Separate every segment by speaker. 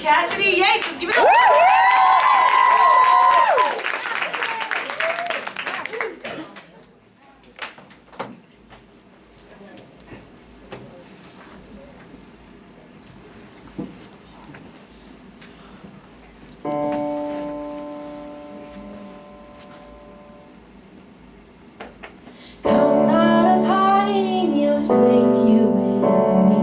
Speaker 1: Cassidy Yates. Let's give it up.
Speaker 2: Come out of hiding, you're safe, you with me.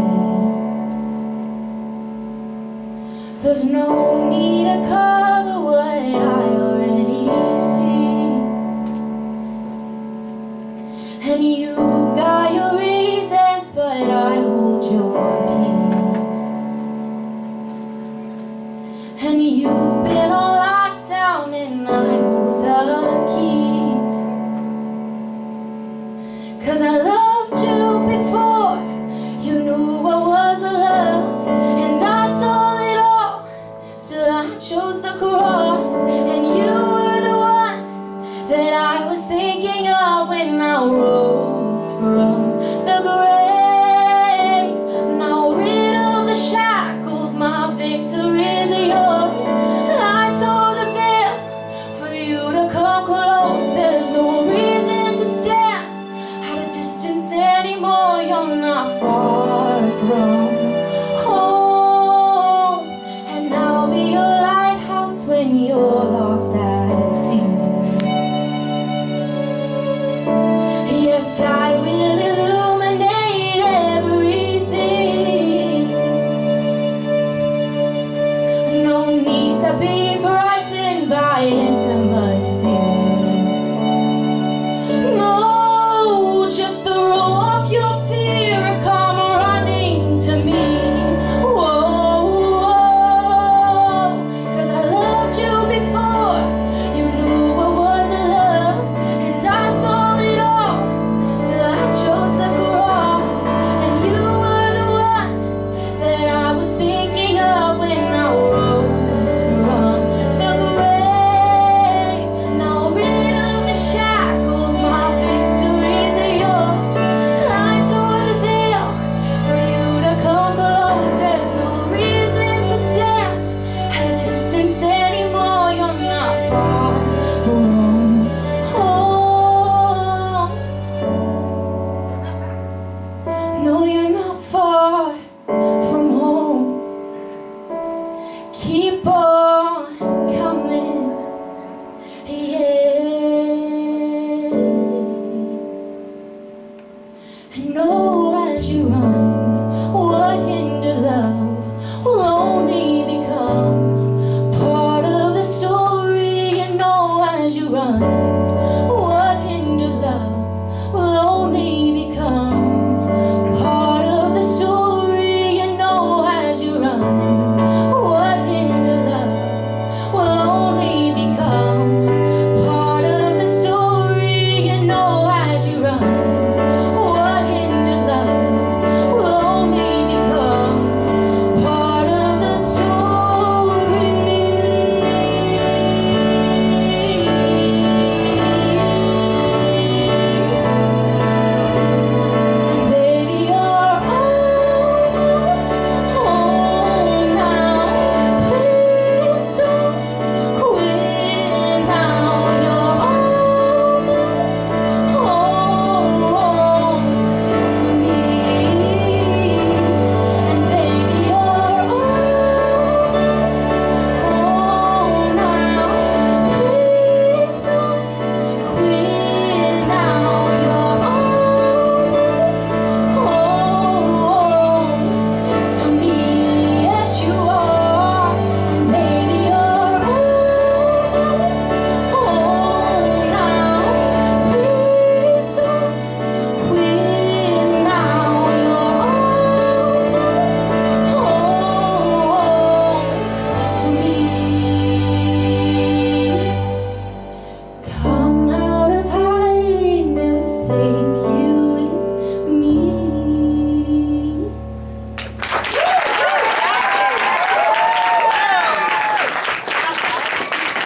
Speaker 2: There's no need to cover what I already see. And you've got your reasons, but I hold your peace. And you've been on lockdown, and I hold the keys. 'Cause I loved you before you knew I was alive, and I sold it all, still I chose the cross. And you were the one that I was thinking of when I rose from the grave. Now rid of the shackles, my victory is yours. I tore the veil for you to come close. There's no reason to stand anymore, you're not far from home. And I'll be your lighthouse when you're lost at sea. Yes, I will illuminate everything. No need to be frightened by intimacy.